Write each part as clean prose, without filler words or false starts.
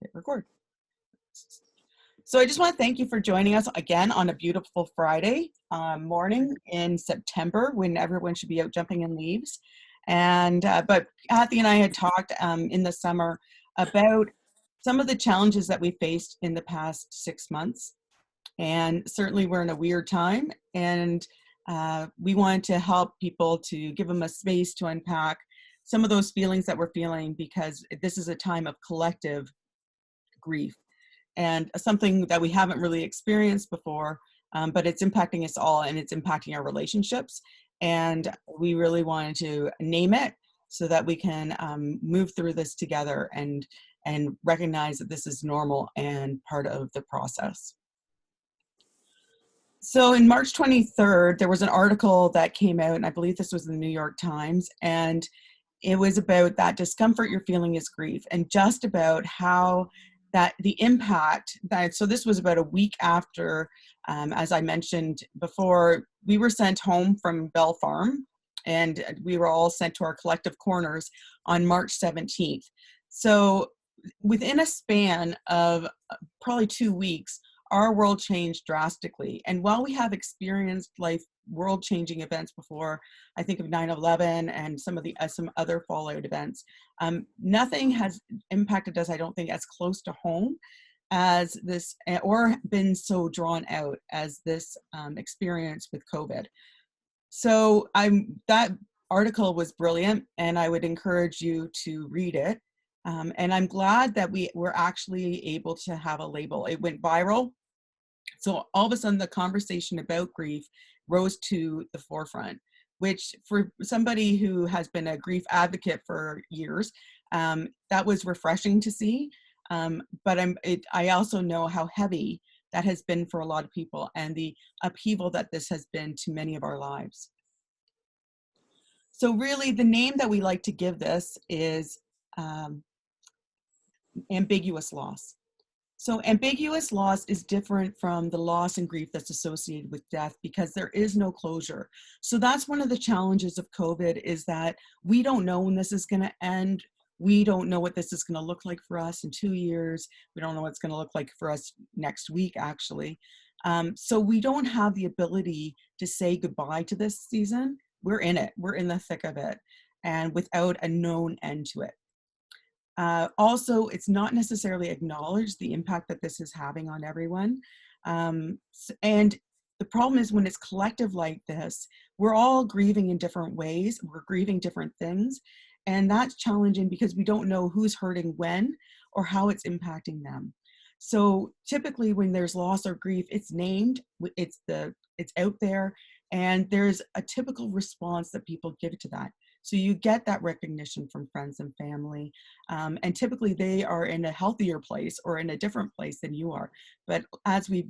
Hit record. So I just want to thank you for joining us again on a beautiful Friday morning in September when everyone should be out jumping in leaves. But Kathy and I had talked in the summer about some of the challenges that we faced in the past 6 months. And certainly we're in a weird time, and we wanted to help people to give them a space to unpack some of those feelings that we're feeling, because this is a time of collective grief and something that we haven't really experienced before, but it's impacting us all, and it's impacting our relationships. And we really wanted to name it so that we can move through this together and recognize that this is normal and part of the process. So in March 23rd, there was an article that came out, and I believe this was in the New York Times, and it was about that discomfort you're feeling is grief, and just about how that the impact that, so this was about a week after, as I mentioned before, we were sent home from Bell Farm, and we were all sent to our collective corners on March 17th. So within a span of probably 2 weeks, our world changed drastically. And while we have experienced world-changing events before, I think of 9/11 and some other fallout events, nothing has impacted us, I don't think, as close to home as this, or been so drawn out as this experience with COVID. So that article was brilliant, and I would encourage you to read it. And I'm glad that we were actually able to have a label. It went viral. So all of a sudden the conversation about grief rose to the forefront, which for somebody who has been a grief advocate for years, that was refreshing to see. But I also know how heavy that has been for a lot of people, and the upheaval that this has been to many of our lives. So really the name that we like to give this is ambiguous loss. So ambiguous loss is different from the loss and grief that's associated with death, because there is no closure. So that's one of the challenges of COVID, is that we don't know when this is going to end. We don't know what this is going to look like for us in 2 years. We don't know what it's going to look like for us next week, actually. So we don't have the ability to say goodbye to this season. We're in it. We're in the thick of it, and without a known end to it. Also, it's not necessarily acknowledged the impact that this is having on everyone. And the problem is, when it's collective like this, we're all grieving in different ways. We're grieving different things. And that's challenging because we don't know who's hurting when or how it's impacting them. So typically when there's loss or grief, it's named, it's out there, and there's a typical response that people give to that. So you get that recognition from friends and family, and typically they are in a healthier place or in a different place than you are. But as we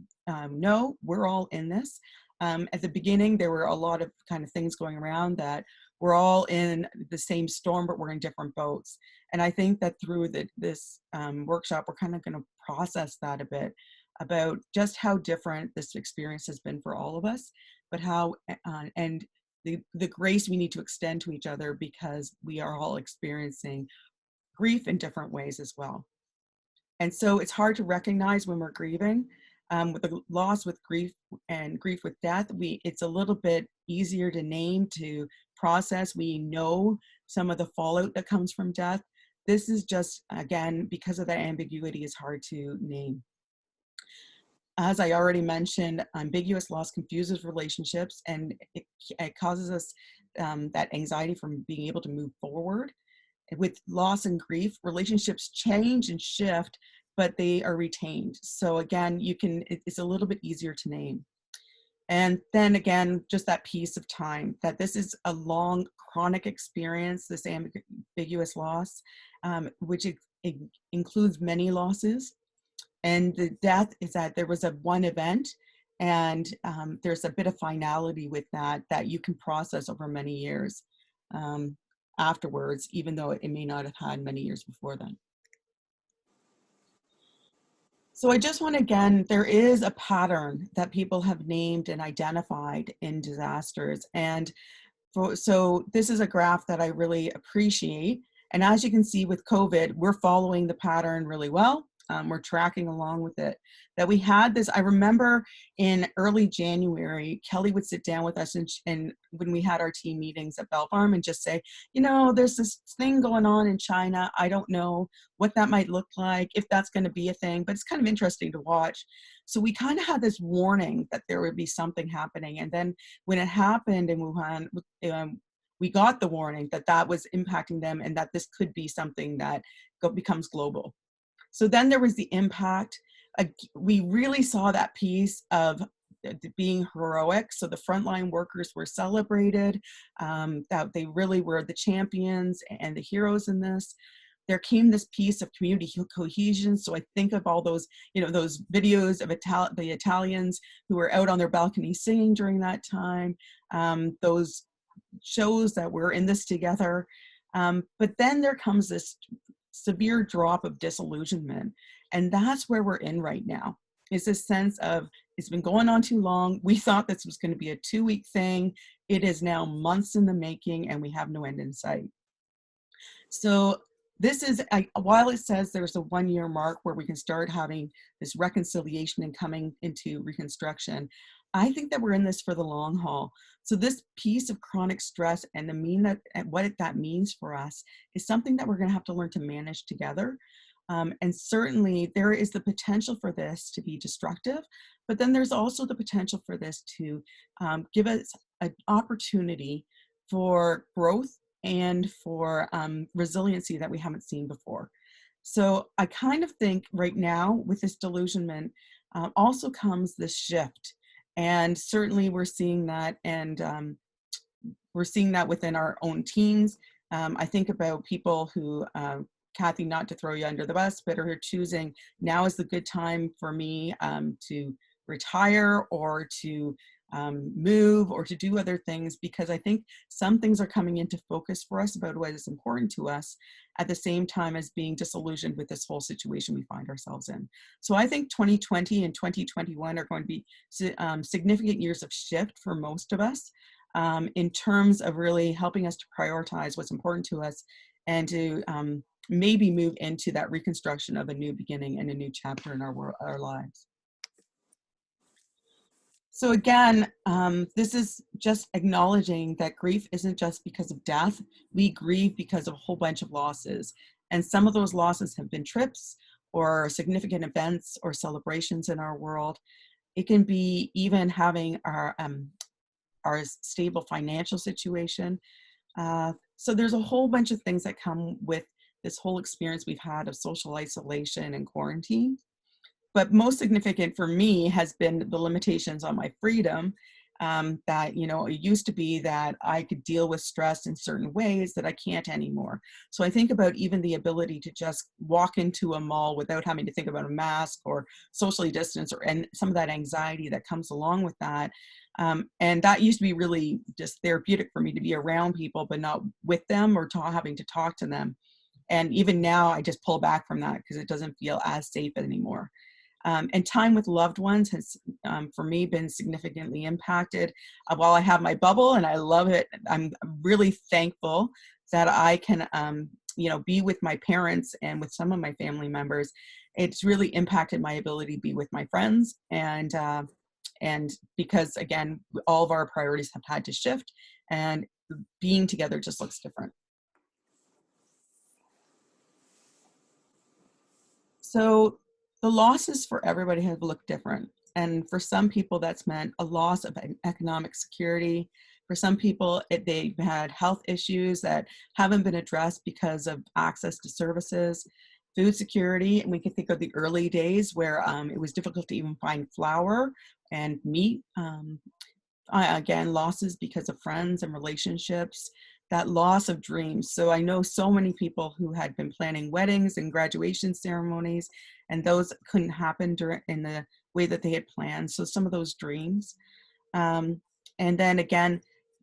know, we're all in this. At the beginning, there were a lot of kind of things going around that we're all in the same storm, but we're in different boats. And I think that through this workshop, we're kind of going to process that a bit, about just how different this experience has been for all of us, but how, and the grace we need to extend to each other, because we are all experiencing grief in different ways as well. And so it's hard to recognize when we're grieving. With the loss, with grief, and grief with death, it's a little bit easier to name, to process. We know some of the fallout that comes from death. This is just, again, because of that ambiguity, is hard to name. As I already mentioned, ambiguous loss confuses relationships, and it causes us that anxiety from being able to move forward. With loss and grief, relationships change and shift, but they are retained. So again, it's a little bit easier to name. And then again, just that piece of time, that this is a long, chronic experience, this ambiguous loss, which it includes many losses. And the death is that there was one event, and there's a bit of finality with that you can process over many years afterwards, even though it may not have had many years before then. So I just want to, again, there is a pattern that people have named and identified in disasters. And so this is a graph that I really appreciate. And as you can see with COVID, we're following the pattern really well. we're tracking along with it, that we had this. I remember in early January, Kelly would sit down with us and when we had our team meetings at Bell Farm and just say, you know, there's this thing going on in China. I don't know what that might look like, if that's going to be a thing, but it's kind of interesting to watch. So we kind of had this warning that there would be something happening. And then when it happened in Wuhan, we got the warning that that was impacting them and that this could be something that becomes global. So then there was the impact. We really saw that piece of being heroic. So the frontline workers were celebrated, that they really were the champions and the heroes in this. There came this piece of community cohesion. So I think of all those, you know, those videos of the Italians who were out on their balcony singing during that time, those shows that we're in this together. But then there comes this severe drop of disillusionment. And that's where we're in right now. It's this sense of, it's been going on too long. We thought this was going to be a 2-week thing. It is now months in the making and we have no end in sight. So this is, while it says there's a 1-year mark where we can start having this reconciliation and coming into reconstruction, I think that we're in this for the long haul. So this piece of chronic stress and what that means for us is something that we're going to have to learn to manage together. And certainly there is the potential for this to be destructive, but then there's also the potential for this to give us an opportunity for growth and for resiliency that we haven't seen before. So I kind of think right now with this delusionment also comes this shift. And certainly we're seeing that, and we're seeing that within our own teams. I think about people who, Kathy, not to throw you under the bus, but are choosing now is the good time for me to retire or to move or to do other things, because I think some things are coming into focus for us about what is important to us at the same time as being disillusioned with this whole situation we find ourselves in. So I think 2020 and 2021 are going to be significant years of shift for most of us in terms of really helping us to prioritize what's important to us and to maybe move into that reconstruction of a new beginning and a new chapter in our lives. So again, this is just acknowledging that grief isn't just because of death. We grieve because of a whole bunch of losses. And some of those losses have been trips or significant events or celebrations in our world. It can be even having our stable financial situation. So there's a whole bunch of things that come with this whole experience we've had of social isolation and quarantine. But most significant for me has been the limitations on my freedom, that, you know, it used to be that I could deal with stress in certain ways that I can't anymore. So I think about even the ability to just walk into a mall without having to think about a mask or socially distance, and some of that anxiety that comes along with that. And that used to be really just therapeutic for me, to be around people, but not with them or having to talk to them. And even now I just pull back from that because it doesn't feel as safe anymore. And time with loved ones has, for me, been significantly impacted. While I have my bubble and I love it, I'm really thankful that I can, you know, be with my parents and with some of my family members. It's really impacted my ability to be with my friends, and because again, all of our priorities have had to shift, and being together just looks different. So the losses for everybody have looked different. And for some people, that's meant a loss of economic security. For some people, they've had health issues that haven't been addressed because of access to services, food security. And we can think of the early days where it was difficult to even find flour and meat. Again, losses because of friends and relationships, that loss of dreams. So I know so many people who had been planning weddings and graduation ceremonies, and those couldn't happen in the way that they had planned. So some of those dreams. And then again,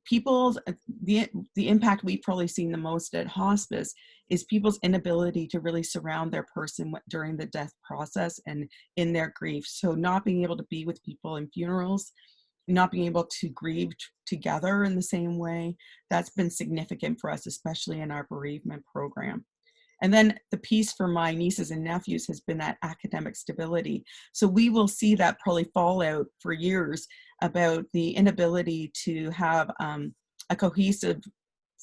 the impact we've probably seen the most at hospice is people's inability to really surround their person during the death process and in their grief. So not being able to be with people in funerals, not being able to grieve together in the same way, that's been significant for us, especially in our bereavement program. And then the piece for my nieces and nephews has been that academic stability. So we will see that probably fallout for years about the inability to have a cohesive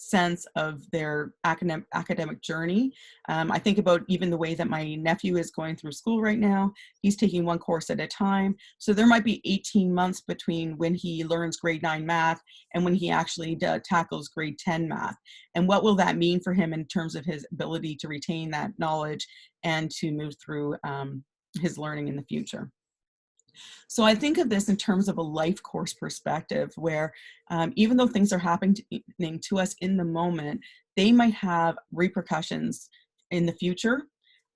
sense of their academic journey. I think about even the way that my nephew is going through school right now. He's taking one course at a time. So there might be 18 months between when he learns grade 9 math and when he actually tackles grade 10 math. And what will that mean for him in terms of his ability to retain that knowledge and to move through his learning in the future? So I think of this in terms of a life course perspective where even though things are happening to us in the moment, they might have repercussions in the future,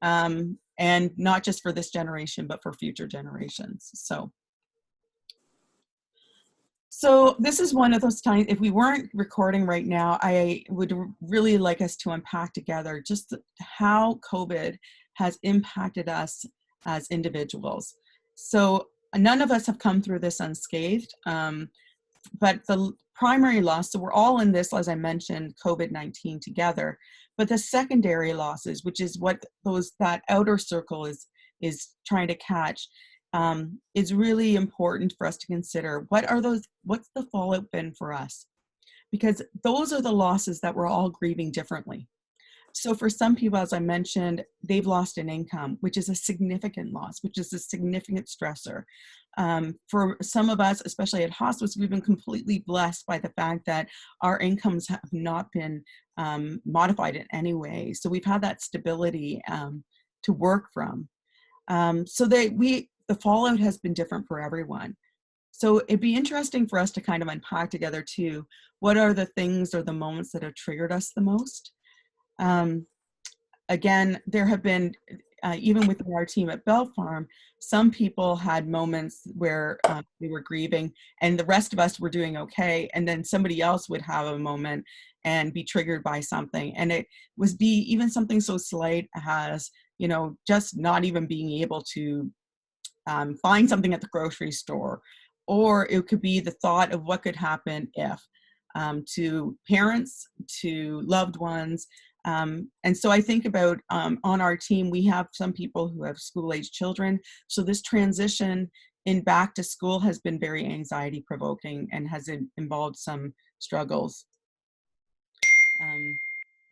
and not just for this generation, but for future generations. So this is one of those times, if we weren't recording right now, I would really like us to unpack together just how COVID has impacted us as individuals. So none of us have come through this unscathed, but the primary loss, so we're all in this, as I mentioned, COVID-19 together, but the secondary losses, which is what that outer circle is trying to catch, is really important for us to consider. What's the fallout been for us? Because those are the losses that we're all grieving differently. So for some people, as I mentioned, they've lost an income, which is a significant loss, which is a significant stressor. For some of us, especially at hospice, we've been completely blessed by the fact that our incomes have not been modified in any way. So we've had that stability to work from. So the fallout has been different for everyone. So it'd be interesting for us to kind of unpack together too, what are the things or the moments that have triggered us the most? Again, there have been, even within our team at Bell Farm, some people had moments where they were grieving and the rest of us were doing okay. And then somebody else would have a moment and be triggered by something. And it was even something so slight as, just not even being able to find something at the grocery store. Or it could be the thought of what could happen if, to parents, to loved ones. And so I think about on our team, we have some people who have school-age children. So this transition in back to school has been very anxiety provoking and has involved some struggles.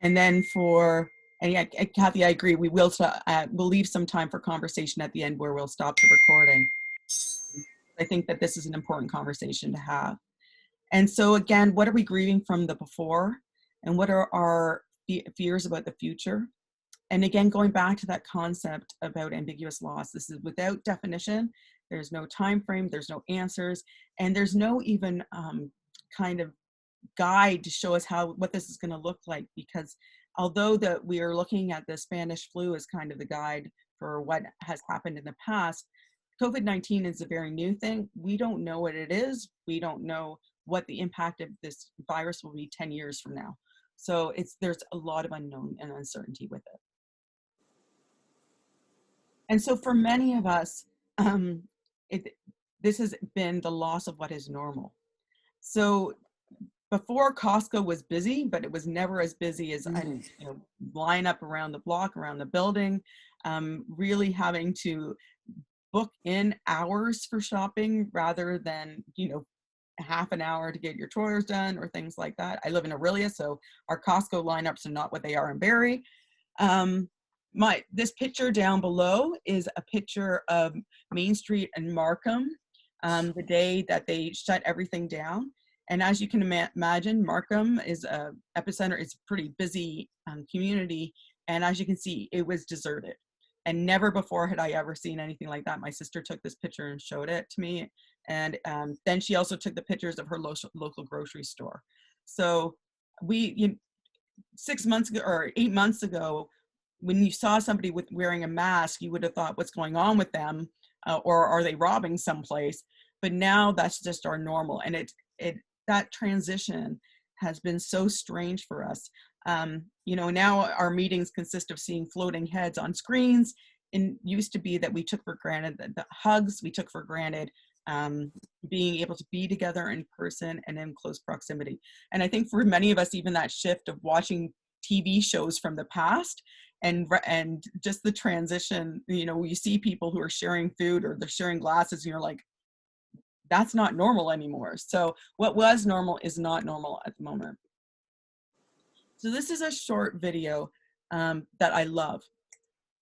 And then Kathy, I agree, we'll leave some time for conversation at the end where we'll stop the recording. I think that this is an important conversation to have. And so again, what are we grieving from the before? And what are our fears about the future? And again, going back to that concept about ambiguous loss, this is without definition. There's no time frame, there's no answers, and there's no even kind of guide to show us what this is going to look like, because although that we are looking at the Spanish flu as kind of the guide for what has happened in the past, COVID-19 is a very new thing. We don't know what it is. We don't know what the impact of this virus will be 10 years from now. So there's a lot of unknown and uncertainty with it. And so for many of us, this has been the loss of what is normal. So before, Costco was busy, but it was never as busy as line up around the block, around the building, really having to book in hours for shopping rather than, half an hour to get your chores done or things like that. I live in Aurelia, so our Costco lineups are not what they are in Barrie. This picture down below is a picture of Main Street and Markham, the day that they shut everything down. And as you can imagine, Markham is a epicenter. It's a pretty busy community. And as you can see, it was deserted. And never before had I ever seen anything like that. My sister took this picture and showed it to me. And then she also took the pictures of her local grocery store. So 6 months ago or 8 months ago, when you saw somebody wearing a mask, you would have thought, what's going on with them? Or are they robbing someplace? But now that's just our normal. And that transition has been so strange for us. Now our meetings consist of seeing floating heads on screens. And used to be that we took for granted the hugs, we took for granted being able to be together in person and in close proximity. And I think for many of us, even that shift of watching TV shows from the past and just the transition, you know, you see people who are sharing food or they're sharing glasses and you're like, that's not normal anymore. So what was normal is not normal at the moment. So this is a short video that I love,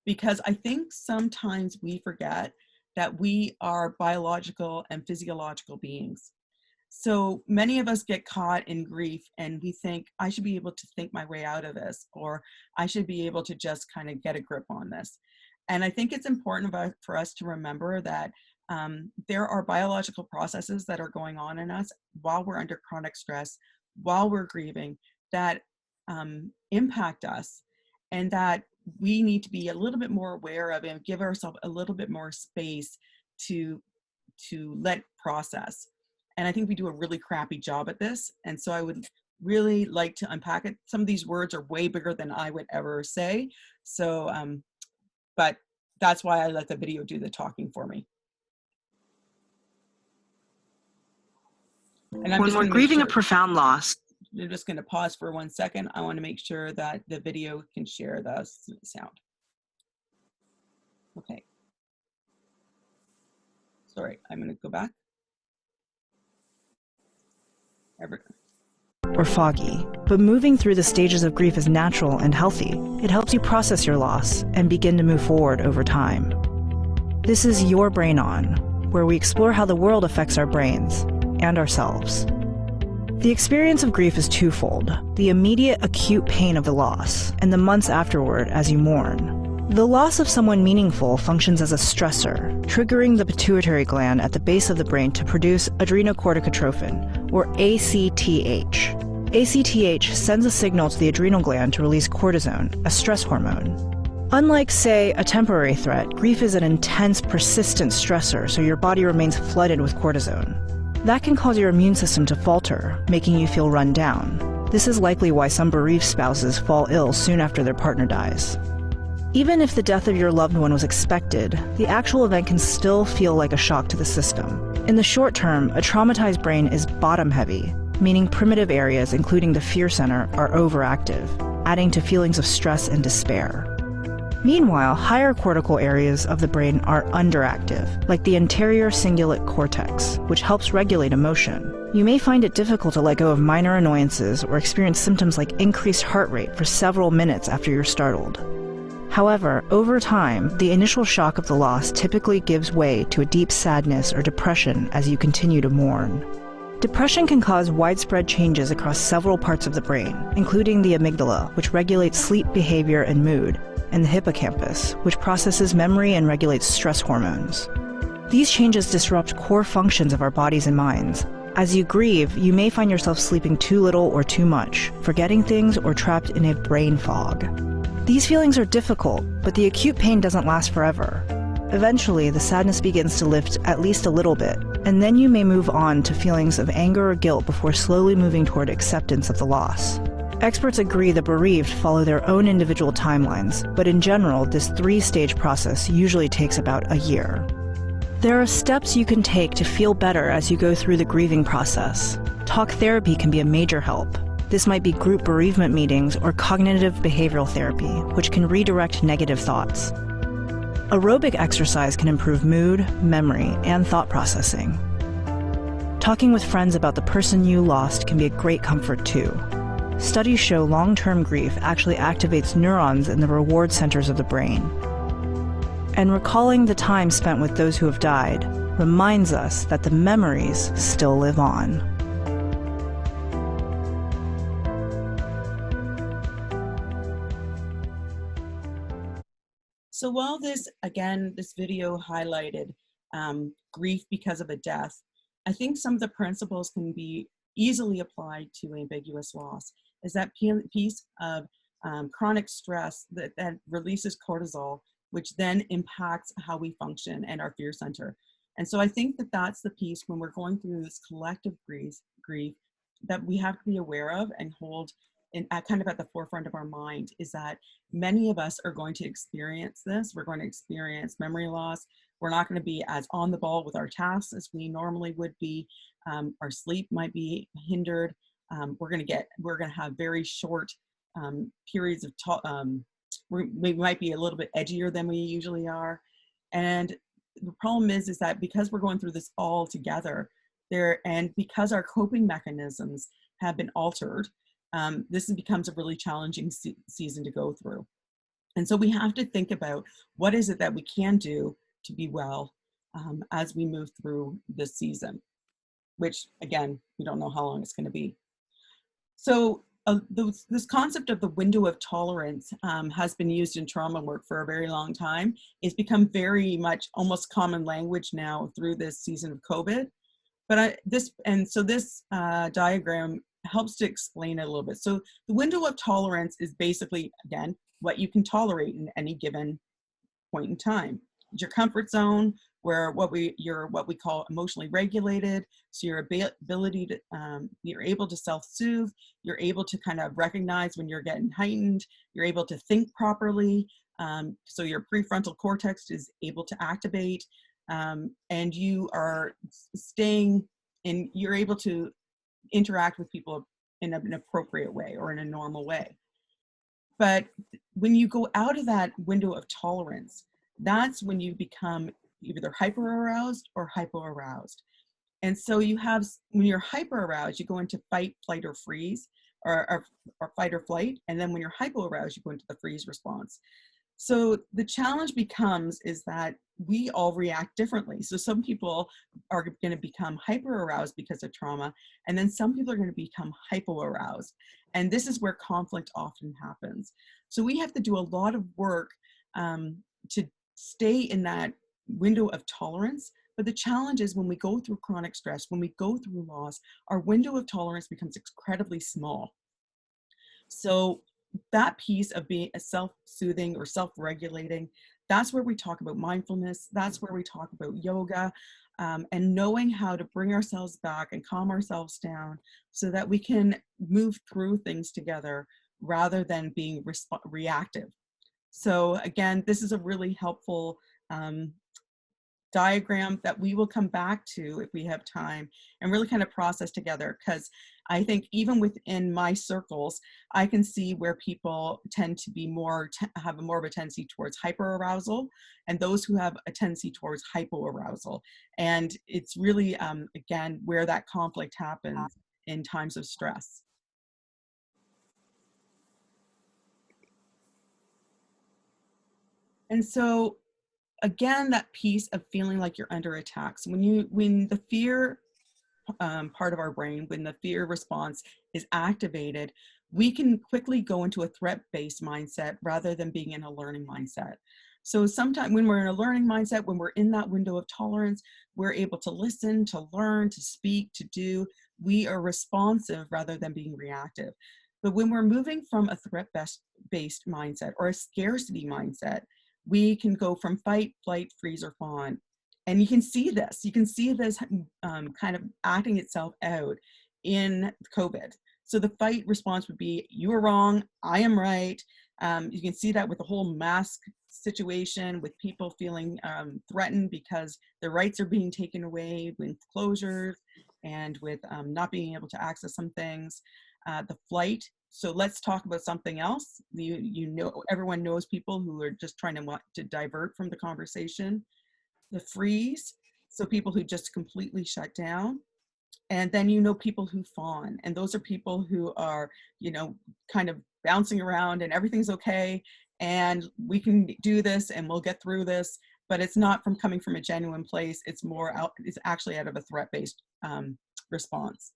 because I think sometimes we forget that we are biological and physiological beings. So many of us get caught in grief and we think, I should be able to think my way out of this, or I should be able to just kind of get a grip on this. And I think it's important for us to remember that there are biological processes that are going on in us while we're under chronic stress, while we're grieving, that impact us, and that we need to be a little bit more aware of and give ourselves a little bit more space to let process. And I think we do a really crappy job at this. And so I would really like to unpack it. Some of these words are way bigger than I would ever say. So, but that's why I let the video do the talking for me. And when we're grieving a profound loss, I'm just going to pause for 1 second. I want to make sure that the video can share the sound. Okay. Sorry, I'm going to go back. or foggy, but moving through the stages of grief is natural and healthy. It helps you process your loss and begin to move forward over time. This is Your Brain On, where we explore how the world affects our brains and ourselves. The experience of grief is twofold: the immediate acute pain of the loss, and the months afterward as you mourn. The loss of someone meaningful functions as a stressor, triggering the pituitary gland at the base of the brain to produce adrenocorticotrophin, or ACTH. ACTH sends a signal to the adrenal gland to release cortisone, a stress hormone. Unlike, say, a temporary threat, grief is an intense, persistent stressor, so your body remains flooded with cortisone. That can cause your immune system to falter, making you feel run down. This is likely why some bereaved spouses fall ill soon after their partner dies. Even if the death of your loved one was expected, the actual event can still feel like a shock to the system. In the short term, a traumatized brain is bottom-heavy, meaning primitive areas, including the fear center, are overactive, adding to feelings of stress and despair. Meanwhile, higher cortical areas of the brain are underactive, like the anterior cingulate cortex, which helps regulate emotion. You may find it difficult to let go of minor annoyances or experience symptoms like increased heart rate for several minutes after you're startled. However, over time, the initial shock of the loss typically gives way to a deep sadness or depression as you continue to mourn. Depression can cause widespread changes across several parts of the brain, including the amygdala, which regulates sleep behavior and mood, and the hippocampus, which processes memory and regulates stress hormones. These changes disrupt core functions of our bodies and minds. As you grieve, you may find yourself sleeping too little or too much, forgetting things, or trapped in a brain fog. These feelings are difficult, but the acute pain doesn't last forever. Eventually, the sadness begins to lift at least a little bit, and then you may move on to feelings of anger or guilt before slowly moving toward acceptance of the loss. Experts agree the bereaved follow their own individual timelines, but in general, this three-stage process usually takes about a year. There are steps you can take to feel better as you go through the grieving process. Talk therapy can be a major help. This might be group bereavement meetings or cognitive behavioral therapy, which can redirect negative thoughts. Aerobic exercise can improve mood, memory, and thought processing. Talking with friends about the person you lost can be a great comfort too. Studies show long-term grief actually activates neurons in the reward centers of the brain. And recalling the time spent with those who have died reminds us that the memories still live on. So while this video highlighted grief because of a death, I think some of the principles can be easily applied to ambiguous loss. Is that piece of chronic stress that releases cortisol, which then impacts how we function and our fear center. And so I think that that's the piece when we're going through this collective grief that we have to be aware of and hold kind of at the forefront of our mind, is that many of us are going to experience this. We're going to experience memory loss. We're not going to be as on the ball with our tasks as we normally would be. Our sleep might be hindered. We're going to have very short periods of we might be a little bit edgier than we usually are. And the problem is that because we're going through this all together and because our coping mechanisms have been altered, this becomes a really challenging season to go through. And so we have to think about what is it that we can do to be well as we move through this season, which again, we don't know how long it's going to be. So this concept of the window of tolerance has been used in trauma work for a very long time. It's become very much almost common language now through this season of COVID. But this diagram helps to explain it a little bit. So the window of tolerance is basically, again, what you can tolerate in any given point in time. It's your comfort zone, where you're what we call emotionally regulated. So your ability to, you're able to self-soothe, you're able to kind of recognize when you're getting heightened, you're able to think properly. So your prefrontal cortex is able to activate, and you are staying in, you're able to interact with people in an appropriate way or in a normal way. But when you go out of that window of tolerance, that's when you become either hyper-aroused or hypo-aroused. And so you have, when you're hyper-aroused, you go into fight, flight, or freeze, or fight or flight. And then when you're hypo-aroused, you go into the freeze response. So the challenge becomes is that we all react differently. So some people are going to become hyper-aroused because of trauma, and then some people are going to become hypo-aroused. And this is where conflict often happens. So we have to do a lot of work to stay in that window of tolerance. But the challenge is when we go through chronic stress, when we go through loss, our window of tolerance becomes incredibly small. So that piece of being a self-soothing or self-regulating, that's where we talk about mindfulness. That's where we talk about yoga, and knowing how to bring ourselves back and calm ourselves down so that we can move through things together rather than being reactive. So again, this is a really helpful diagram that we will come back to if we have time and really kind of process together, because I think even within my circles, I can see where people tend to be have more of a tendency towards hyperarousal, and those who have a tendency towards hypoarousal. And it's really, again, where that conflict happens in times of stress. And so again, that piece of feeling like you're under attack. So when the fear part of our brain, when the fear response is activated, we can quickly go into a threat-based mindset rather than being in a learning mindset. So sometimes when we're in a learning mindset, when we're in that window of tolerance, we're able to listen, to learn, to speak, to do. We are responsive rather than being reactive. But when we're moving from a threat-based mindset or a scarcity mindset, we can go from fight, flight, freeze, or fawn. And you can see this. You can see this kind of acting itself out in COVID. So the fight response would be, you are wrong, I am right. You can see that with the whole mask situation, with people feeling threatened because their rights are being taken away, with closures, and with not being able to access some things. The flight, so let's talk about something else. You know, everyone knows people who are just trying to divert from the conversation. The freeze, so people who just completely shut down. And then you know people who fawn, and those are people who are, you know, kind of bouncing around and everything's okay, and we can do this and we'll get through this, but it's not coming from a genuine place. It's it's actually out of a threat-based response.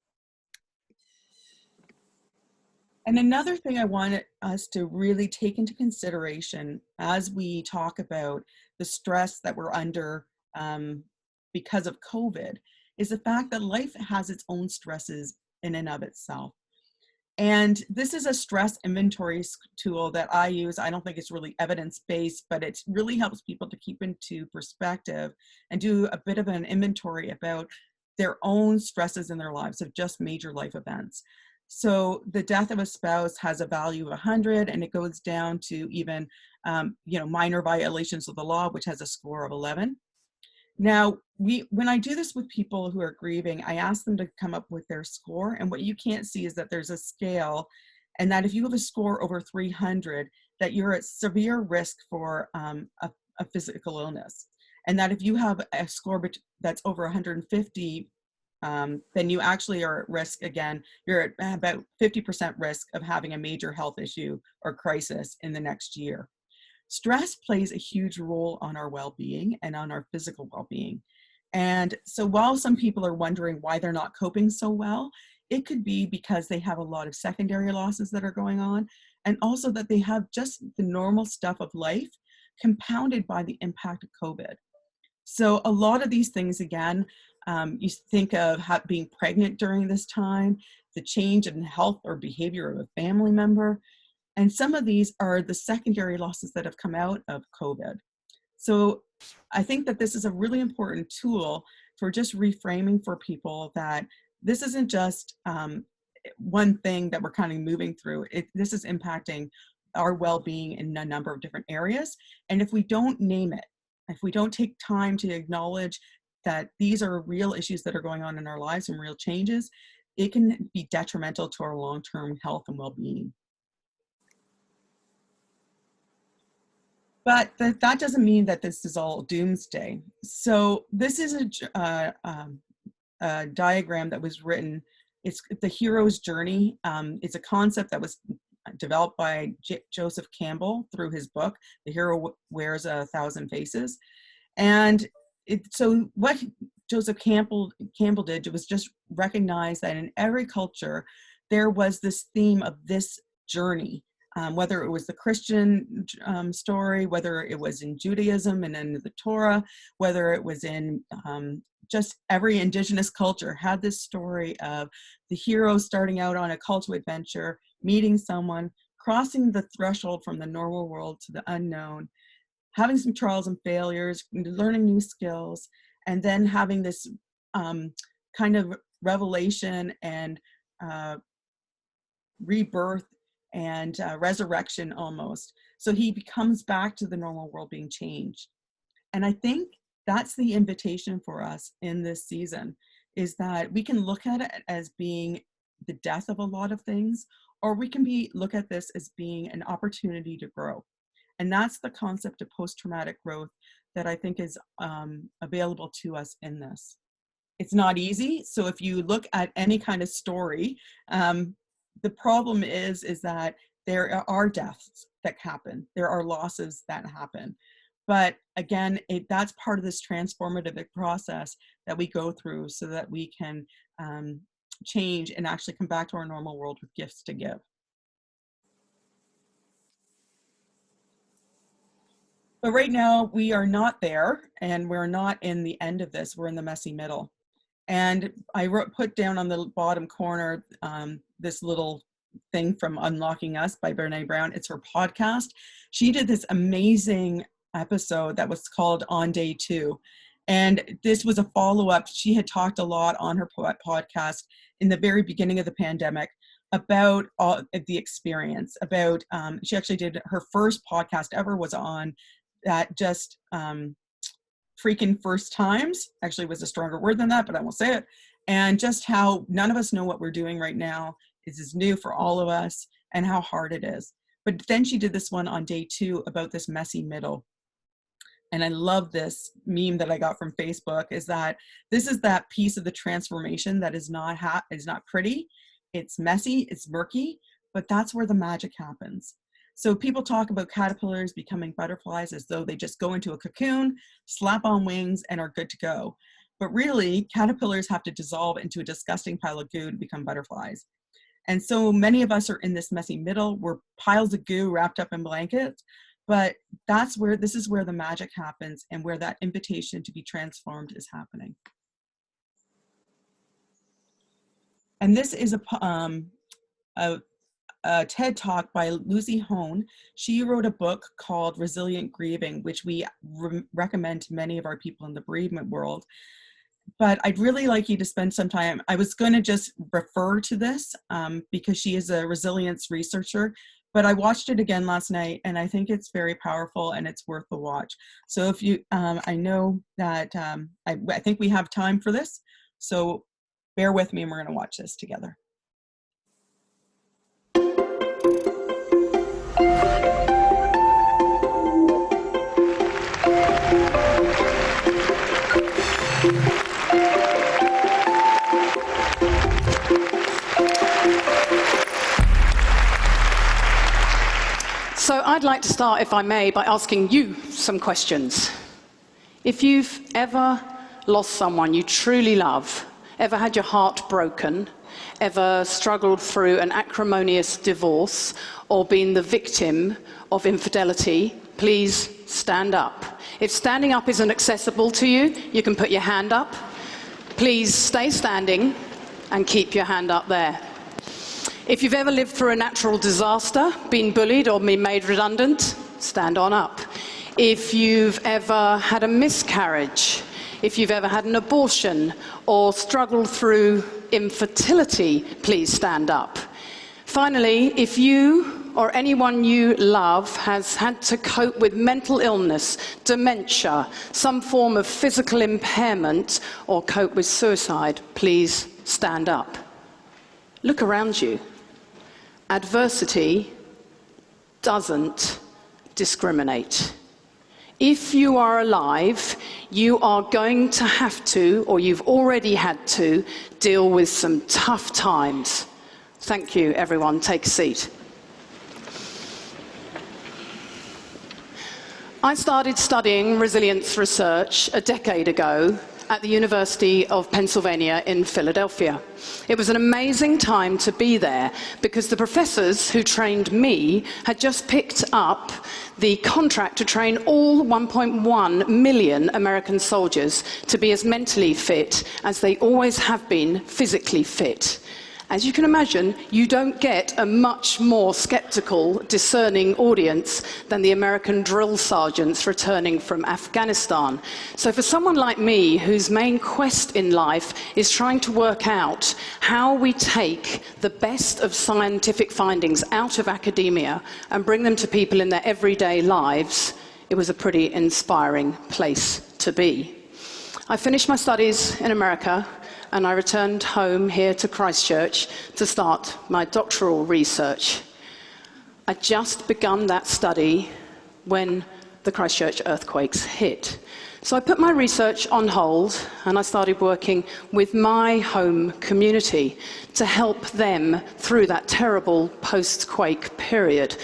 And another thing I wanted us to really take into consideration as we talk about the stress that we're under because of COVID is the fact that life has its own stresses in and of itself. And this is a stress inventory tool that I use. I don't think it's really evidence-based, but it really helps people to keep into perspective and do a bit of an inventory about their own stresses in their lives of just major life events. So the death of a spouse has a value of 100, and it goes down to even, you know, minor violations of the law, which has a score of 11. Now, when I do this with people who are grieving, I ask them to come up with their score. And what you can't see is that there's a scale, and that if you have a score over 300, that you're at severe risk for a physical illness. And that if you have a score that's over 150, then you actually are at risk again. You're at about 50% risk of having a major health issue or crisis in the next year. Stress plays a huge role on our well-being and on our physical well-being. And so while some people are wondering why they're not coping so well, it could be because they have a lot of secondary losses that are going on, and also that they have just the normal stuff of life compounded by the impact of COVID. So a lot of these things, again, you think of being pregnant during this time, the change in health or behavior of a family member, and some of these are the secondary losses that have come out of COVID. So I think that this is a really important tool for just reframing for people that this isn't just one thing that we're kind of moving through. This is impacting our well-being in a number of different areas. And if we don't name it, if we don't take time to acknowledge that these are real issues that are going on in our lives and real changes, it can be detrimental to our long-term health and well-being. But that doesn't mean that this is all doomsday. So this is a diagram that was written. It's the hero's journey. It's a concept that was developed by Joseph Campbell through his book, The Hero Wears a Thousand Faces. And so what Joseph Campbell did was just recognize that in every culture, there was this theme of this journey. Whether it was the Christian story, whether it was in Judaism and in the Torah, whether it was in just every indigenous culture had this story of the hero starting out on a call to adventure, meeting someone, crossing the threshold from the normal world to the unknown, having some trials and failures, learning new skills, and then having this kind of revelation and rebirth and resurrection almost. So he comes back to the normal world being changed. And I think that's the invitation for us in this season, is that we can look at it as being the death of a lot of things, or we can look at this as being an opportunity to grow. And that's the concept of post-traumatic growth that I think is available to us in this. It's not easy. So if you look at any kind of story, the problem is that there are deaths that happen. There are losses that happen. But again, that's part of this transformative process that we go through so that we can change and actually come back to our normal world with gifts to give. But right now, we are not there, and we're not in the end of this. We're in the messy middle. And I put down on the bottom corner this little thing from Unlocking Us by Brene Brown. It's her podcast. She did this amazing episode that was called On Day 2. And this was a follow-up. She had talked a lot on her podcast in the very beginning of the pandemic about all of the experience, about, she actually did her first podcast ever was on that just freaking first times, actually was a stronger word than that, but I won't say it. And just how none of us know what we're doing right now. This is new for all of us and how hard it is. But then she did this one on day 2 about this messy middle. And I love this meme that I got from Facebook, is that this is that piece of the transformation that is not pretty. It's messy, it's murky, but that's where the magic happens. So people talk about caterpillars becoming butterflies as though they just go into a cocoon, slap on wings, and are good to go. But really, caterpillars have to dissolve into a disgusting pile of goo to become butterflies. And so many of us are in this messy middle. We're piles of goo wrapped up in blankets, but this is where the magic happens and where that invitation to be transformed is happening. And this is a TED Talk by Lucy Hone. She wrote a book called Resilient Grieving, which we recommend to many of our people in the bereavement world. But I'd really like you to spend some time. I was going to just refer to this because she is a resilience researcher, but I watched it again last night and I think it's very powerful and it's worth the watch. So if you, I know that I think we have time for this, so bear with me and we're going to watch this together. So I'd like to start, if I may, by asking you some questions. If you've ever lost someone you truly love, ever had your heart broken, ever struggled through an acrimonious divorce, or been the victim of infidelity, please stand up. If standing up isn't accessible to you, you can put your hand up. Please stay standing and keep your hand up there. If you've ever lived through a natural disaster, been bullied or been made redundant, stand on up. If you've ever had a miscarriage, if you've ever had an abortion or struggled through infertility, please stand up. Finally, if you or anyone you love has had to cope with mental illness, dementia, some form of physical impairment, or cope with suicide, please stand up. Look around you. Adversity doesn't discriminate. If you are alive, you are going to have to, or you've already had to, deal with some tough times. Thank you, everyone. Take a seat. I started studying resilience research a decade ago at the University of Pennsylvania in Philadelphia. It was an amazing time to be there because the professors who trained me had just picked up the contract to train all 1.1 million American soldiers to be as mentally fit as they always have been physically fit. As you can imagine, you don't get a much more skeptical, discerning audience than the American drill sergeants returning from Afghanistan. So for someone like me, whose main quest in life is trying to work out how we take the best of scientific findings out of academia and bring them to people in their everyday lives, it was a pretty inspiring place to be. I finished my studies in America, and I returned home here to Christchurch to start my doctoral research. I'd just begun that study when the Christchurch earthquakes hit. So I put my research on hold, and I started working with my home community to help them through that terrible post-quake period.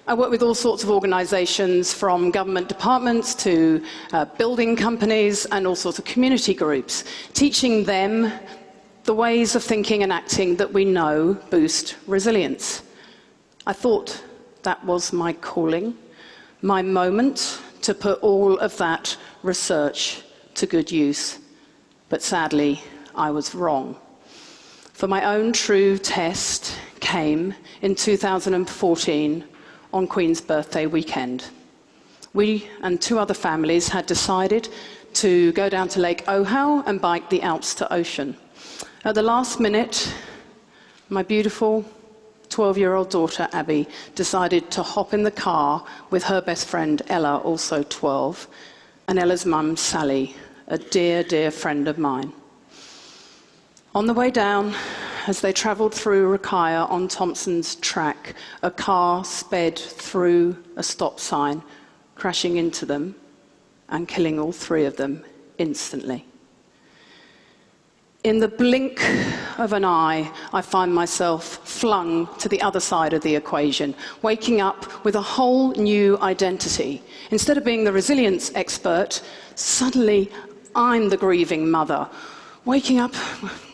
I work with all sorts of organizations, from government departments to building companies and all sorts of community groups, teaching them the ways of thinking and acting that we know boost resilience. I thought that was my calling, my moment to put all of that research to good use. But sadly, I was wrong. For my own true test came in 2014, on Queen's birthday weekend. We and 2 other families had decided to go down to Lake Ohau and bike the Alps to Ocean. At the last minute, my beautiful 12-year-old daughter, Abby, decided to hop in the car with her best friend, Ella, also 12, and Ella's mum, Sally, a dear, dear friend of mine. On the way down, as they travelled through Rakaia on Thompson's track, a car sped through a stop sign, crashing into them and killing all 3 of them instantly. In the blink of an eye, I find myself flung to the other side of the equation, waking up with a whole new identity. Instead of being the resilience expert, suddenly I'm the grieving mother, waking up,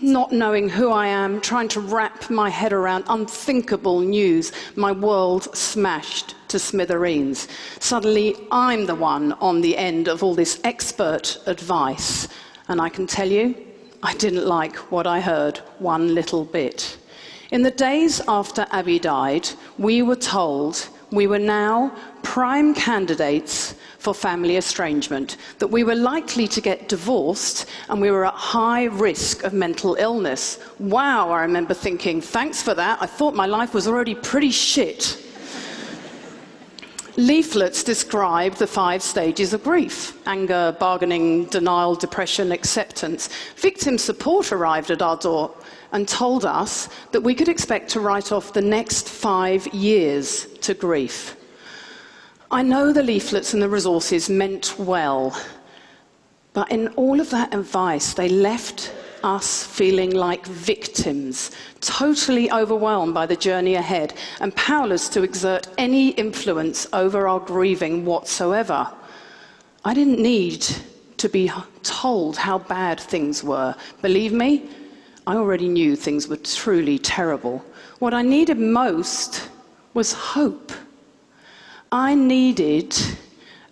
not knowing who I am, trying to wrap my head around unthinkable news, my world smashed to smithereens. Suddenly, I'm the one on the end of all this expert advice. And I can tell you, I didn't like what I heard one little bit. In the days after Abby died, we were told we were now prime candidates for family estrangement, that we were likely to get divorced and we were at high risk of mental illness. Wow, I remember thinking, thanks for that. I thought my life was already pretty shit. Leaflets describe the 5 stages of grief: anger, bargaining, denial, depression, acceptance. Victim support arrived at our door and told us that we could expect to write off the next 5 years to grief. I know the leaflets and the resources meant well, But in all of that advice, they left us feeling like victims, totally overwhelmed by the journey ahead and powerless to exert any influence over our grieving whatsoever. I didn't need to be told how bad things were. Believe me, I already knew things were truly terrible. What I needed most was hope. I needed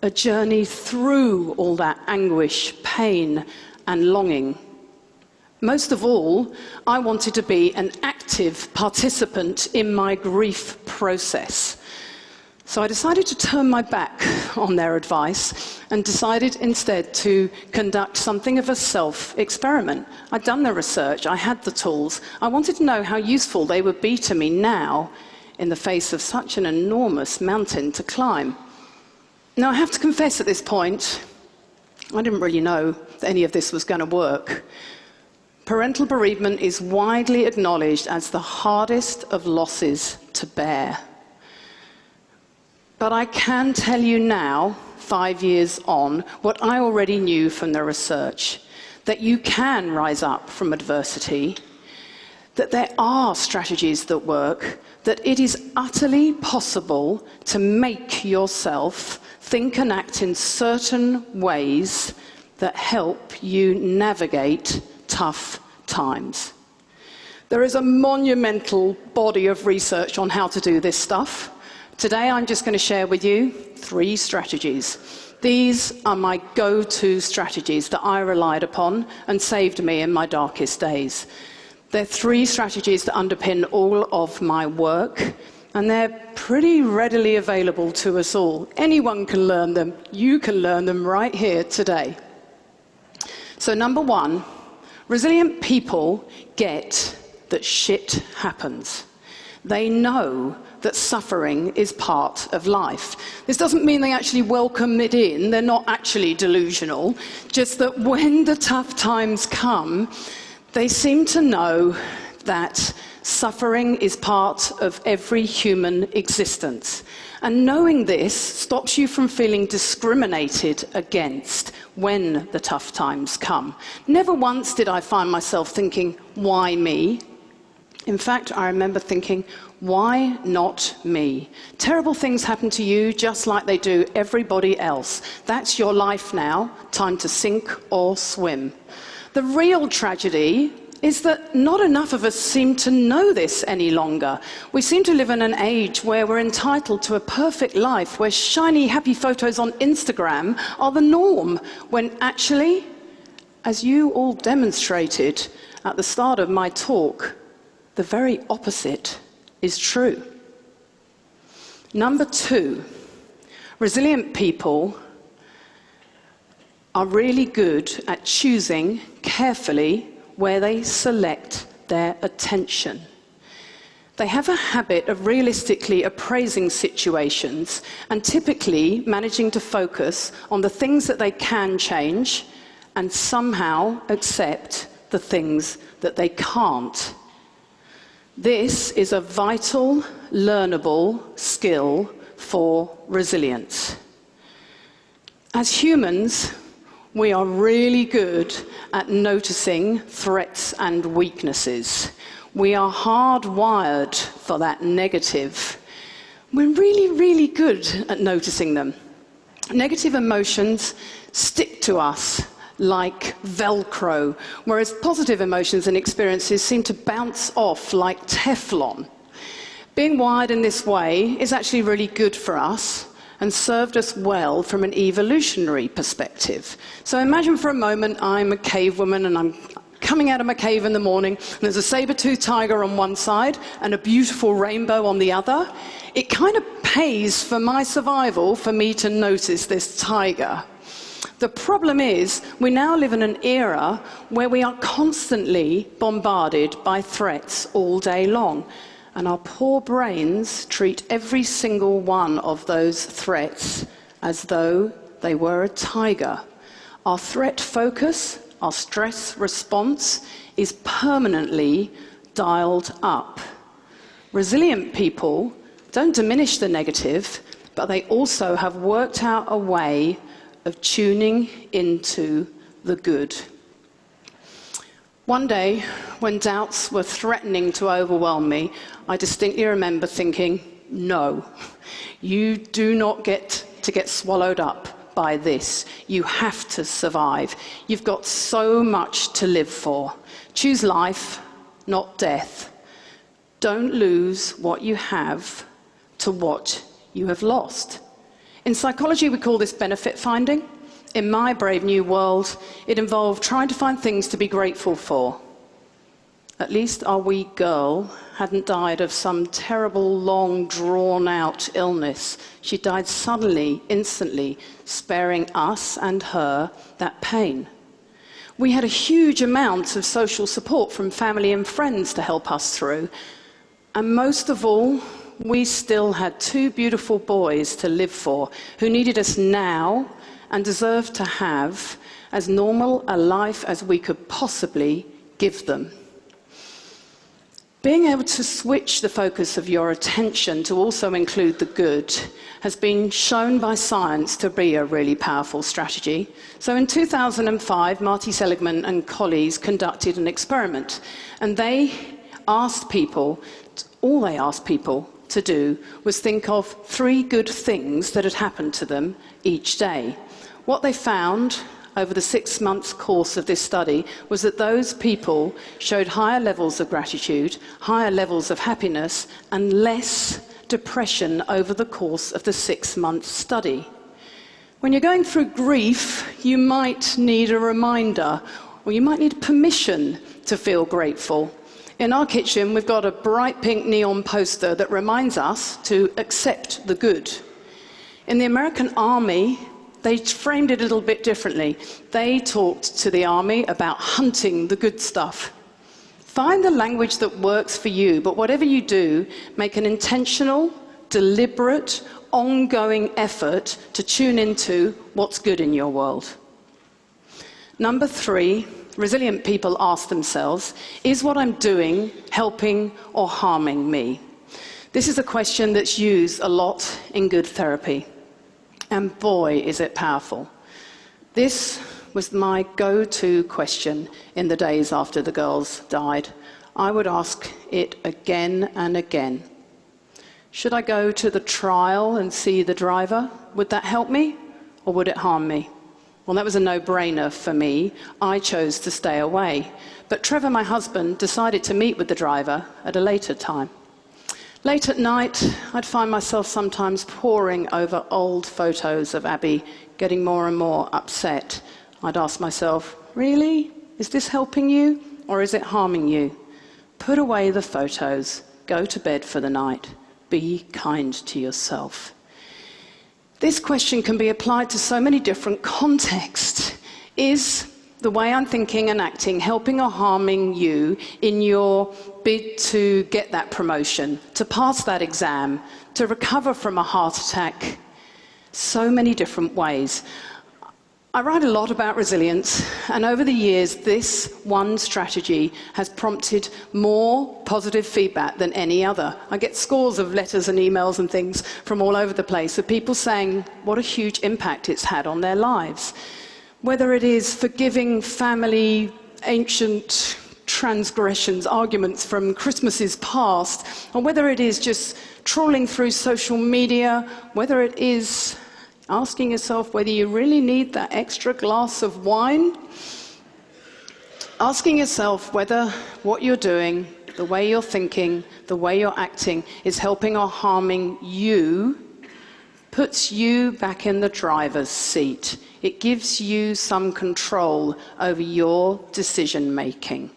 a journey through all that anguish, pain, and longing. Most of all, I wanted to be an active participant in my grief process. So I decided to turn my back on their advice and decided instead to conduct something of a self-experiment. I'd done the research, I had the tools. I wanted to know how useful they would be to me now in the face of such an enormous mountain to climb. Now, I have to confess at this point, I didn't really know that any of this was going to work. Parental bereavement is widely acknowledged as the hardest of losses to bear. But I can tell you now, 5 years on, what I already knew from the research, that you can rise up from adversity, that there are strategies that work, that it is utterly possible to make yourself think and act in certain ways that help you navigate tough times. There is a monumental body of research on how to do this stuff. Today I'm just going to share with you 3 strategies. These are my go-to strategies that I relied upon and saved me in my darkest days. They're 3 strategies that underpin all of my work, and they're pretty readily available to us all. Anyone can learn them. You can learn them right here today. So number 1, resilient people get that shit happens. They know that suffering is part of life. This doesn't mean they actually welcome it in. They're not actually delusional. Just that when the tough times come, they seem to know that suffering is part of every human existence. And knowing this stops you from feeling discriminated against when the tough times come. Never once did I find myself thinking, why me? In fact, I remember thinking, why not me? Terrible things happen to you just like they do everybody else. That's your life now, time to sink or swim. The real tragedy is that not enough of us seem to know this any longer. We seem to live in an age where we're entitled to a perfect life, where shiny, happy photos on Instagram are the norm, when actually, as you all demonstrated at the start of my talk, the very opposite is true. Number 2, resilient people are really good at choosing carefully where they select their attention. They have a habit of realistically appraising situations and typically managing to focus on the things that they can change and somehow accept the things that they can't. This is a vital, learnable skill for resilience. As humans, we are really good at noticing threats and weaknesses. We are hardwired for that negative. We're really, really good at noticing them. Negative emotions stick to us like Velcro, whereas positive emotions and experiences seem to bounce off like Teflon. Being wired in this way is actually really good for us and served us well from an evolutionary perspective. So imagine for a moment I'm a cave woman and I'm coming out of my cave in the morning and there's a saber-toothed tiger on one side and a beautiful rainbow on the other. It kind of pays for my survival for me to notice this tiger. The problem is we now live in an era where we are constantly bombarded by threats all day long. And our poor brains treat every single one of those threats as though they were a tiger. Our threat focus, our stress response is permanently dialed up. Resilient people don't diminish the negative, but they also have worked out a way of tuning into the good. One day, when doubts were threatening to overwhelm me, I distinctly remember thinking, no, you do not get to get swallowed up by this. You have to survive. You've got so much to live for. Choose life, not death. Don't lose what you have to what you have lost. In psychology, we call this benefit finding. In my brave new world, it involved trying to find things to be grateful for. At least our wee girl hadn't died of some terrible, long, drawn-out illness. She died suddenly, instantly, sparing us and her that pain. We had a huge amount of social support from family and friends to help us through. And most of all, we still had two beautiful boys to live for who needed us now and deserved to have as normal a life as we could possibly give them. Being able to switch the focus of your attention to also include the good has been shown by science to be a really powerful strategy. So in 2005, Marty Seligman and colleagues conducted an experiment, and all they asked people to do was think of 3 good things that had happened to them each day. What they found over the 6 months course of this study was that those people showed higher levels of gratitude, higher levels of happiness, and less depression over the course of the 6-month study. When you're going through grief, you might need a reminder, or you might need permission to feel grateful. In our kitchen, we've got a bright pink neon poster that reminds us to accept the good. In the American Army, they framed it a little bit differently. They talked to the army about hunting the good stuff. Find the language that works for you, but whatever you do, make an intentional, deliberate, ongoing effort to tune into what's good in your world. Number 3, resilient people ask themselves, is what I'm doing helping or harming me? This is a question that's used a lot in good therapy. And boy, is it powerful. This was my go-to question in the days after the girls died. I would ask it again and again. Should I go to the trial and see the driver? Would that help me, or would it harm me? Well, that was a no-brainer for me. I chose to stay away. But Trevor, my husband, decided to meet with the driver at a later time. Late at night, I'd find myself sometimes poring over old photos of Abby, getting more and more upset. I'd ask myself, really? Is this helping you, or is it harming you? Put away the photos. Go to bed for the night. Be kind to yourself. This question can be applied to so many different contexts. Is the way I'm thinking and acting helping or harming you in your bid to get that promotion, to pass that exam, to recover from a heart attack? So many different ways. I write a lot about resilience, and over the years, this one strategy has prompted more positive feedback than any other. I get scores of letters and emails and things from all over the place of people saying what a huge impact it's had on their lives. Whether it is forgiving family, ancient transgressions, arguments from Christmases past, or whether it is just trawling through social media, whether it is asking yourself whether you really need that extra glass of wine, asking yourself whether what you're doing, the way you're thinking, the way you're acting is helping or harming you, puts you back in the driver's seat. It gives you some control over your decision-making.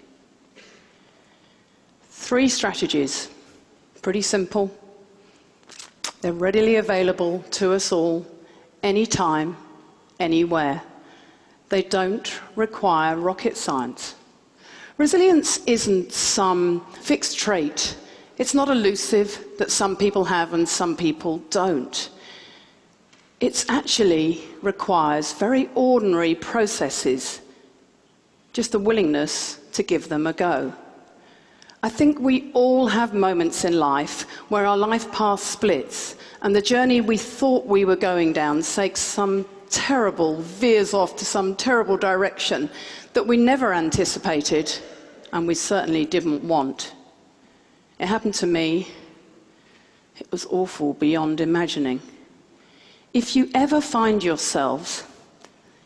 3 strategies, pretty simple. They're readily available to us all, anytime, anywhere. They don't require rocket science. Resilience isn't some fixed trait. It's not elusive that some people have and some people don't. It actually requires very ordinary processes, just the willingness to give them a go. I think we all have moments in life where our life path splits and the journey we thought we were going down takes some terrible veers off to some terrible direction that we never anticipated and we certainly didn't want. It happened to me. It was awful beyond imagining. If you ever find yourselves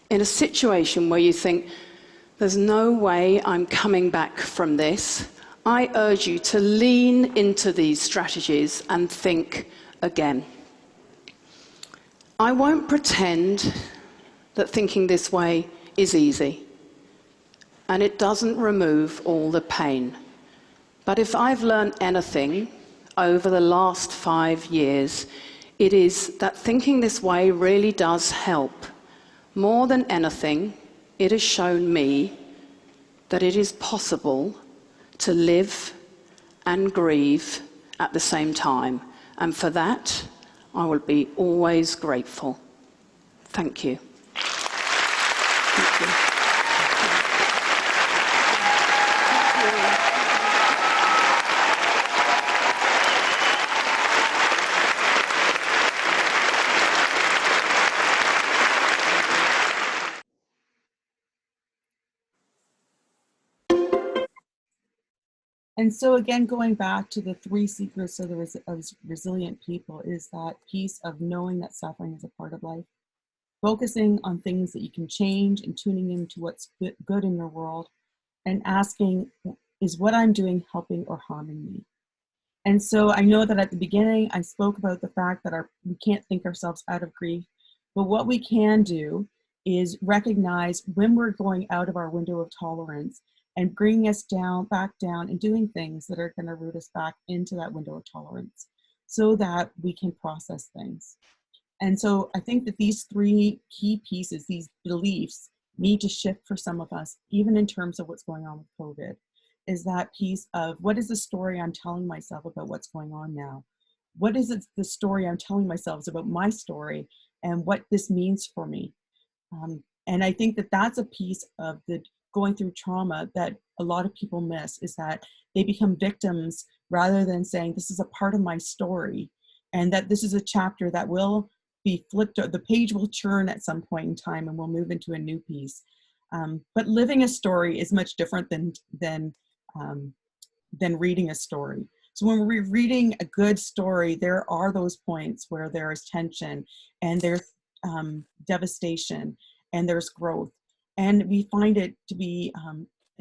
in a situation where you think, there's no way I'm coming back from this, I urge you to lean into these strategies and think again. I won't pretend that thinking this way is easy, and it doesn't remove all the pain. But if I've learned anything over the last 5 years, it is that thinking this way really does help. More than anything, it has shown me that it is possible to live and grieve at the same time. And for that, I will be always grateful. Thank you. Thank you. And so again, going back to the 3 secrets of resilient people is that piece of knowing that suffering is a part of life, focusing on things that you can change and tuning into what's good in your world, and asking, is what I'm doing helping or harming me? And so I know that at the beginning, I spoke about the fact that we can't think ourselves out of grief, but what we can do is recognize when we're going out of our window of tolerance and bringing us back down and doing things that are going to root us back into that window of tolerance so that we can process things. And so I think that these 3 key pieces, these beliefs, need to shift for some of us, even in terms of what's going on with COVID, is that piece of what is the story I'm telling myself about what's going on now? What is it, the story I'm telling myself about my story and what this means for me? And I think that that's a piece of the going through trauma that a lot of people miss, is that they become victims rather than saying, this is a part of my story, and that this is a chapter that will be flipped, or the page will churn at some point in time and we'll move into a new piece. But living a story is much different than reading a story. So when we're reading a good story, there are those points where there is tension and there's devastation and there's growth. And we find it to be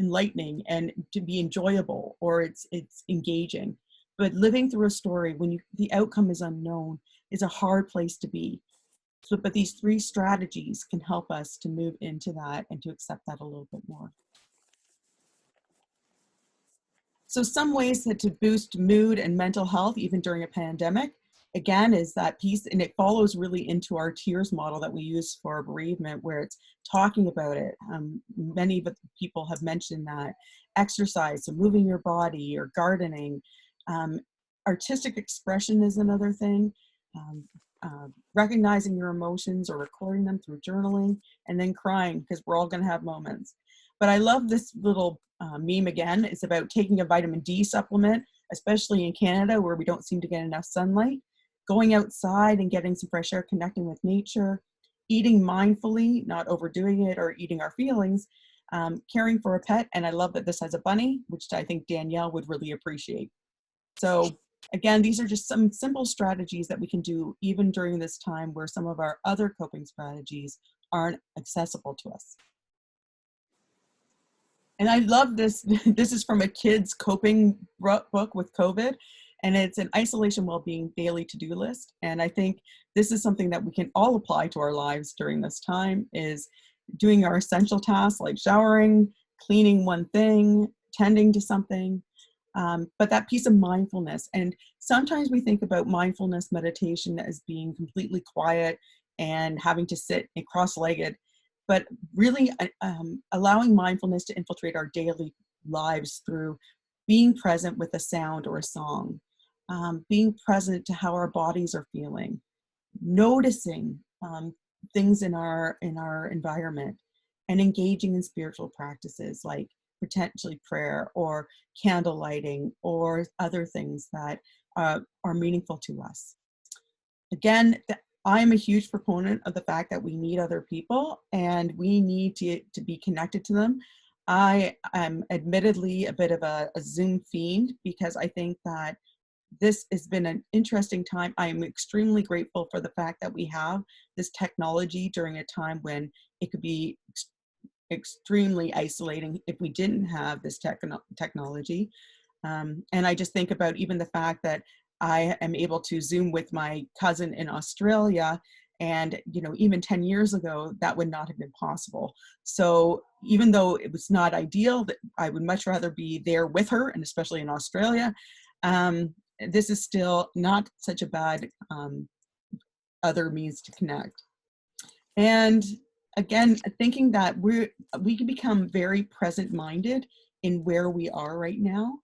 enlightening and to be enjoyable, or it's engaging. But living through a story when the outcome is unknown is a hard place to be. So, but these 3 strategies can help us to move into that and to accept that a little bit more. So some ways to boost mood and mental health, even during a pandemic, again, is that piece, and it follows really into our TEARS model that we use for bereavement, where it's talking about it. Many of the people have mentioned that. Exercise, so moving your body or gardening. Artistic expression is another thing. Recognizing your emotions or recording them through journaling, and then crying, because we're all going to have moments. But I love this little meme again. It's about taking a vitamin D supplement, especially in Canada where we don't seem to get enough sunlight. Going outside and getting some fresh air, connecting with nature, eating mindfully, not overdoing it or eating our feelings, caring for a pet. And I love that this has a bunny, which I think Danielle would really appreciate. So again, these are just some simple strategies that we can do even during this time where some of our other coping strategies aren't accessible to us. And I love this. This is from a kid's coping book with COVID, and it's an isolation well-being daily to-do list. And I think this is something that we can all apply to our lives during this time, is doing our essential tasks like showering, cleaning one thing, tending to something, but that piece of mindfulness. And sometimes we think about mindfulness meditation as being completely quiet and having to sit cross-legged, but really allowing mindfulness to infiltrate our daily lives through being present with a sound or a song, being present to how our bodies are feeling, noticing things in our environment, and engaging in spiritual practices like potentially prayer or candle lighting or other things that are meaningful to us. Again, I'm a huge proponent of the fact that we need other people and we need to be connected to them. I am admittedly a bit of a Zoom fiend because I think that this has been an interesting time. I am extremely grateful for the fact that we have this technology during a time when it could be extremely isolating if we didn't have this technology. And I just think about even the fact that I am able to Zoom with my cousin in Australia, and even 10 years ago that would not have been possible. So even though it was not ideal, that I would much rather be there with her, and especially in Australia, this is still not such a bad other means to connect. And again, thinking that we can become very present-minded in where we are right now.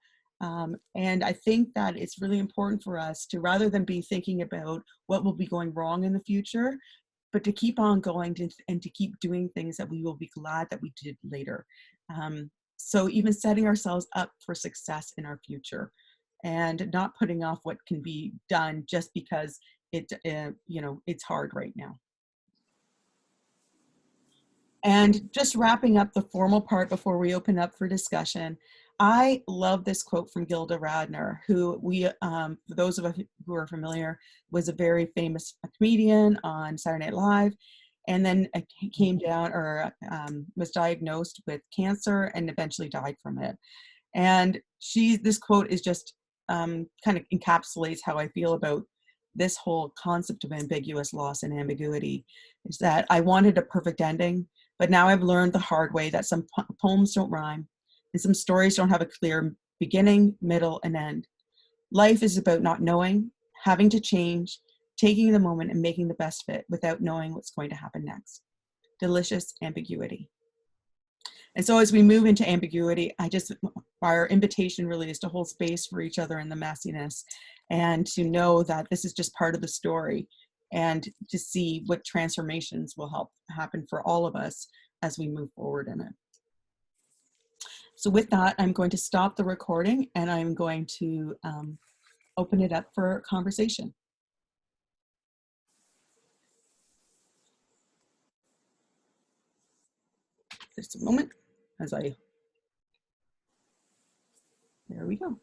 And I think that it's really important for us to, rather than be thinking about what will be going wrong in the future, but to keep on going and to keep doing things that we will be glad that we did later. So even setting ourselves up for success in our future and not putting off what can be done just because it's hard right now. And just wrapping up the formal part before we open up for discussion, I love this quote from Gilda Radner, who for those of us who are familiar, was a very famous comedian on Saturday Night Live, and then came down or was diagnosed with cancer and eventually died from it. And this quote is just kind of encapsulates how I feel about this whole concept of ambiguous loss and ambiguity, is that I wanted a perfect ending, but now I've learned the hard way that some poems don't rhyme and some stories don't have a clear beginning, middle, and end. Life is about not knowing, having to change, taking the moment and making the best of it without knowing what's going to happen next. Delicious ambiguity. And so as we move into ambiguity, our invitation really is to hold space for each other in the messiness and to know that this is just part of the story and to see what transformations will help happen for all of us as we move forward in it. So with that, I'm going to stop the recording and I'm going to open it up for conversation. Just a moment as there we go.